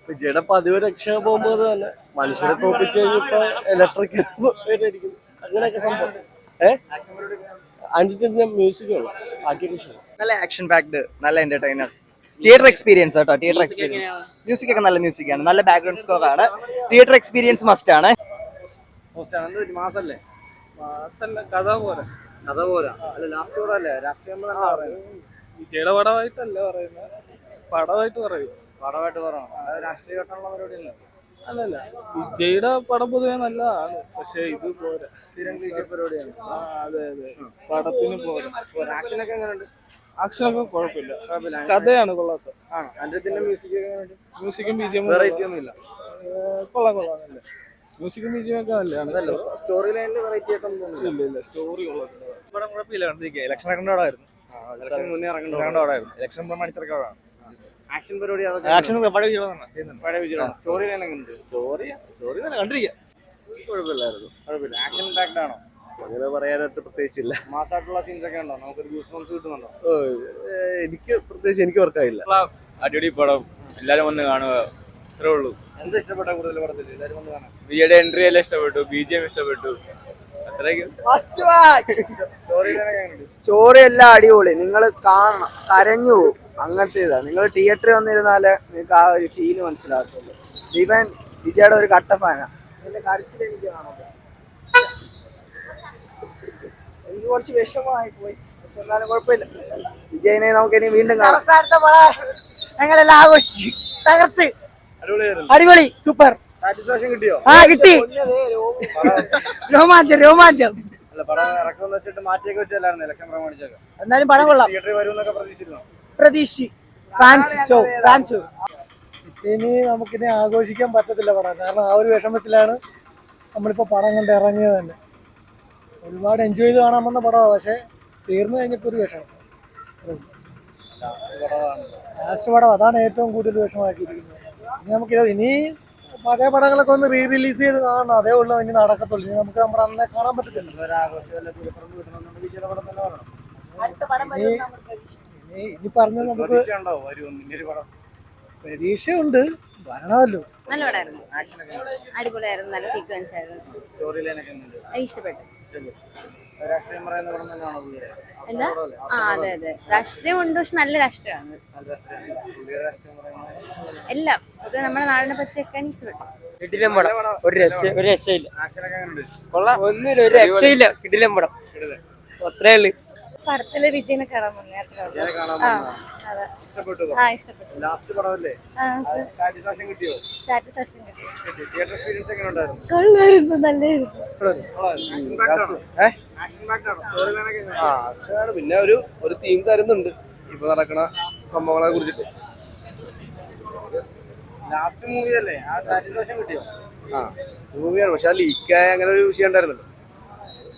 വിജയുടെ പതിവ് രക്ഷ പോകുമ്പോൾ തന്നെ മനുഷ്യരെ തോപ്പിച്ച് കഴിഞ്ഞപ്പോ ഇലക്ട്രിക് അടിക്കുന്നു അങ്ങനെയൊക്കെ സംഭവം. അതിന്റെ മ്യൂസിക് ഉള്ളു ബാക്കിയൊക്കെ ഇഷ്ടം. നല്ല ആക്ഷൻ പാക്ഡ്, നല്ല എന്റർടൈനർ, തിയേറ്റർ എക്സ്പീരിയൻസ് കേട്ടോ. തിയേറ്റർ എക്സ്പീരിയൻസ് മ്യൂസിക് ഒക്കെ നല്ല മ്യൂസിക് ആണ്, നല്ല ബാക്ക്ഗ്രൗണ്ട് സ്കോർ ആണ്. തിയേറ്റർ എക്സ്പീരിയൻസ് മസ്റ്റ് ആണ്. മാസല്ലേ കഥ പോരാ. കഥ പോരാ. അല്ല ലാസ്റ്റ് കൂടെ അല്ലേ രാഷ്ട്രീയം വിജയുടെ പടമായിട്ടല്ല പറയുന്നത്, പടമായിട്ട് പറയൂ. പടമായിട്ട് പറയണം. രാഷ്ട്രീയ ഘട്ടമുള്ള പരിപാടിയല്ല. അല്ലല്ല, വിജയുടെ പടം പൊതുവെ നല്ലതാണ്, പക്ഷെ ഇത് പോരാ. സ്ഥിരം പരിപാടിയാണ്. അതെ അതെ, പടത്തിന് പോരാ. ആക്ഷനൊക്കെ എങ്ങനെയുണ്ട്? ആക്ഷനൊക്കെ കുഴപ്പമില്ല, കഥയാണ് കൊള്ളാത്ത. മ്യൂസിക്കും ബിജിഎം വെറൈറ്റി ഒന്നും ഇല്ല. കൊള്ളാം നല്ല മ്യൂസിക്കും ബിജിഎം ഒക്കെ നല്ലതാണ്. സ്റ്റോറി ലൈനിൽ വെറൈറ്റി ആയിട്ടൊന്നും ഇല്ല, സ്റ്റോറി കൊള്ളത്തില്ല. പടം കുഴപ്പമില്ല, കണ്ടിരിക്കുക. ഇലക്ഷൻ ഇറങ്ങേണ്ടതായിരുന്നു, മുന്നേ ഇറങ്ങേണ്ടതായിരുന്നു. ഇലക്ഷൻ പ്രമാണിച്ചിറക്കാണ്. ആക്ഷൻ പരിപാടി ആക്ഷൻ പഴയ സ്റ്റോറി ലൈൻ എങ്ങനെയുണ്ട്? സ്റ്റോറി തന്നെ കണ്ടിരിക്കുക, കുഴപ്പമില്ലായിരുന്നു. കുഴപ്പമില്ല. ആക്ഷൻ പാക്ഡ് ആണോ? അങ്ങനെ പറയാനായിട്ട് പ്രത്യേകിച്ചില്ല. മാസായിട്ടുള്ള സീൻസ് ഒക്കെ ഉണ്ടോ? നമുക്കൊരു ഗൂസ് ബംസ് കിട്ടുന്നുണ്ടോ? എനിക്ക് പ്രത്യേകിച്ച് എനിക്ക് വർക്കായില്ല. അടിപൊളി പടം, എല്ലാരും വന്ന് കാണുക, അത്രേ ഉള്ളൂ. എന്താ ഇഷ്ടപ്പെട്ട കൂടുതൽ പടത്തിൽ? എല്ലാവരും വന്ന് കാണാം. വിജയുടെ എൻട്രി എല്ലാം ഇഷ്ടപ്പെട്ടു, ബിജിഎം ഇഷ്ടപ്പെട്ടു, അത്രയ്ക്കും. സ്റ്റോറി എല്ലാം അടിപൊളി, നിങ്ങൾ കാണണം, കരഞ്ഞു പോകും. അങ്ങനത്തെ ഇതാ, നിങ്ങൾ തിയേറ്ററിൽ വന്നിരുന്നാലേ നിങ്ങൾക്ക് ആ ഒരു ഫീല് മനസ്സിലാകത്തുള്ളൂ. ഇവൻ വിജയുടെ ഒരു കട്ട ഫാനാ. എന്റെ കരച്ചിൽ എനിക്ക് കാണാൻ എനിക്ക് കുറച്ച് വിഷമമായി പോയി, പക്ഷെ എന്നാലും കുഴപ്പമില്ല. വിജയനെ നമുക്ക് ഇനി വീണ്ടും കാണാം. ഞങ്ങളെല്ലാം ആഘോഷിച്ചു, തകർത്ത്, അടിപൊളി, സൂപ്പർ. സാറ്റിസ്ഫാക്ഷൻ കിട്ടിയോ? ആ കിട്ടി, രോമാഞ്ചം. അല്ല പടം ഇറക്കുമെന്ന് വെച്ചിട്ട് മാറ്റിയൊക്കെ വെച്ചല്ലായിരുന്നു ഇലക്ഷൻ പ്രമാണിച്ചൊക്കെ. എന്നാലും പടം കൊള്ളാം, തിയേറ്ററിൽ വരുമെന്നൊക്കെ പ്രതീക്ഷിച്ചിരുന്നു. പ്രതീക്ഷിച്ചു. ഫാൻസ് ഇനി നമുക്കിനി ആഘോഷിക്കാൻ പറ്റത്തില്ല പടം, കാരണം ആ ഒരു വിഷമത്തിലാണ് നമ്മളിപ്പോൾ പടം കൊണ്ട് ഇറങ്ങിയത് തന്നെ. ഒരുപാട് എൻജോയ് ചെയ്ത് കാണാൻ വന്ന പടമാണ്, പക്ഷേ തീർന്നു കഴിഞ്ഞപ്പോൾ ഒരു വിഷമം. ലാസ്റ്റ് പടം അതാണ് ഏറ്റവും കൂടുതൽ വിഷമമാക്കിയിരിക്കുന്നത്. ഇനി നമുക്കിത് ഇനി പഴയ പടങ്ങളൊക്കെ ഒന്ന് റിലീസ് ചെയ്ത് കാണണം, അതേ ഉള്ളൂ ഇനി നടക്കത്തുള്ളൂ. ഇനി നമുക്ക് നമ്മുടെ അണ്ണനെ കാണാൻ പറ്റത്തില്ല. ഇനി പറഞ്ഞത് നമുക്ക് പ്രതീക്ഷയുണ്ട്, വരണമല്ലോ. നല്ല പടമായിരുന്നു, അടിപൊളിയായിരുന്നു, നല്ല സീക്വൻസ് ആയിരുന്നു, ഇഷ്ടപ്പെട്ടു. എന്താ? അതെ അതെ, രാഷ്ട്രീയം ഉണ്ട്, പക്ഷെ നല്ല രാഷ്ട്രീയമാണ് എല്ലാം. അത് നമ്മുടെ നാടിനെ പറ്റിയൊക്കെ ഇഷ്ടപ്പെട്ടു. കിടിലം പടം, ഒരു രക്ഷയില്ല, കൊള്ളാം, ഒന്നുമില്ല, ഒരു രക്ഷയില്ല, കിടിലം പടം, അത്രേ ഉള്ളു. പടത്തില് വിജയനെ കാണാൻ വന്നേ, അത്രേ ഉള്ളൂ. സാറ്റിസ്ഫാക്ഷൻ കിട്ടി, കൊള്ളായിരുന്നു, നല്ലായിരുന്നു. പിന്നെ ഒരു തീം തരുന്നുണ്ട് ഇപ്പൊ നടക്കണ സംഭവങ്ങളെ കുറിച്ചിട്ട്. ലാസ്റ്റ് മൂവിയല്ലേ, ആ സാറ്റിസ്ഫാക്ഷൻ കിട്ടിയോ? ലാസ്റ്റ് മൂവിയാണ്, പക്ഷെ അത് ലീക്കായ അങ്ങനെ ഒരു വിഷയം ഉണ്ടായിരുന്നല്ലോ.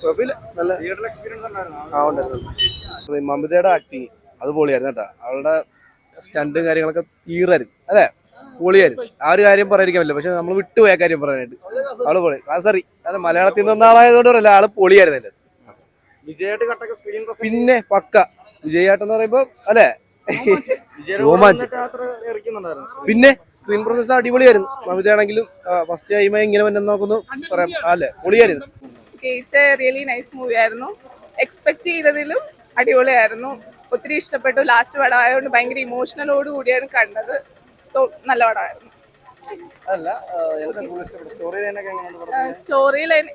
കുഴപ്പമില്ല, നല്ല തിയേറ്റർ എക്സ്പീരിയൻസ് ഉണ്ടായിരുന്നു. ഉണ്ടായിരുന്നു. മമിതയുടെ ആക്ടിങ് അത് പൊളിയായിരുന്നു കേട്ടോ. അവളുടെ സ്റ്റണ്ടും കാര്യങ്ങളൊക്കെ ഈറായിരുന്നു, അല്ലെ, പൊളിയായിരുന്നു. ആ ഒരു കാര്യം പറയാതിരിക്കാൻ പറ്റില്ല, പക്ഷെ നമ്മൾ വിട്ടുപോയ കാര്യം പറയാനായിട്ട് അവള് പൊളി. സറി, അത് മലയാളത്തിൽ നിന്ന് ആളായതുകൊണ്ട് പറയല്ല, ആള് പൊളിയായിരുന്നു അതിന്റെ. വിജയായിട്ട് കട്ടൊക്കെ സ്ക്രീൻ പിന്നെ പക്ക വിജയാട്ടെന്ന് പറയുമ്പോ അല്ലെ രോമാഞ്ചം. പിന്നെ സ്ക്രീൻ പ്രസൻസ് അടിപൊളിയായിരുന്നു. മമിതയാണെങ്കിലും ഫസ്റ്റ് ടൈം ഇങ്ങനെ വന്നെ നോക്കുന്നു പറയാം, അല്ലെ, പൊളിയായിരുന്നു. റിയലി നൈസ് മൂവി ആയിരുന്നു. എക്സ്പെക്ട് ചെയ്തതിലും അടിപൊളിയായിരുന്നു, ഒത്തിരി ഇഷ്ടപ്പെട്ടു. ലാസ്റ്റ് പടം ആയതുകൊണ്ട് ഭയങ്കര ഇമോഷണലോട് കൂടിയാണ് കണ്ടത്. സോ നല്ല പടമായിരുന്നു. സ്റ്റോറി ലൈൻ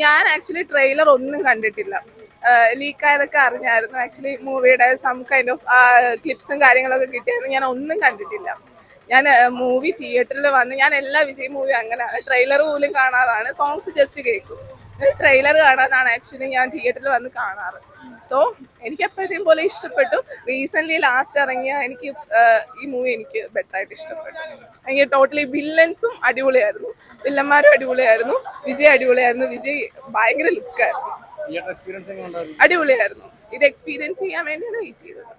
ഞാൻ ആക്ച്വലി ട്രെയിലർ ഒന്നും കണ്ടിട്ടില്ല, ലീക്കായതൊക്കെ അറിഞ്ഞായിരുന്നു. ആക്ച്വലി മൂവിയുടെ സം കൈൻഡ് ഓഫ് ക്ലിപ്സും കാര്യങ്ങളൊക്കെ കിട്ടിയായിരുന്നു. ഞാൻ ഒന്നും കണ്ടിട്ടില്ല. ഞാൻ മൂവി തിയേറ്ററിൽ വന്ന് ഞാൻ എല്ലാ വിജയ് മൂവി അങ്ങനെയാണ്, ട്രെയിലർ പോലും കാണാതാണ്, സോങ്സ് ജസ്റ്റ് കേൾക്കും. ട്രെയിലർ കാണാനാണ് ആക്ച്വലി ഞാൻ തിയേറ്ററിൽ വന്ന് കാണാറ്. സോ എനിക്ക് എപ്പോഴത്തെയും പോലെ ഇഷ്ടപ്പെട്ടു. റീസെന്റ് ലാസ്റ്റ് ഇറങ്ങിയ എനിക്ക് ഈ മൂവി എനിക്ക് ബെറ്റർ ആയിട്ട് ഇഷ്ടപ്പെട്ടു. എനിക്ക് ടോട്ടലി വില്ലൻസും അടിപൊളിയായിരുന്നു, വില്ലന്മാരും അടിപൊളിയായിരുന്നു, വിജയ് അടിപൊളിയായിരുന്നു. വിജയ് ഭയങ്കര ലുക്കായിരുന്നു, അടിപൊളിയായിരുന്നു. ഇത് എക്സ്പീരിയൻസ് ചെയ്യാൻ വേണ്ടിയാണ് വെയിറ്റ് ചെയ്തത്.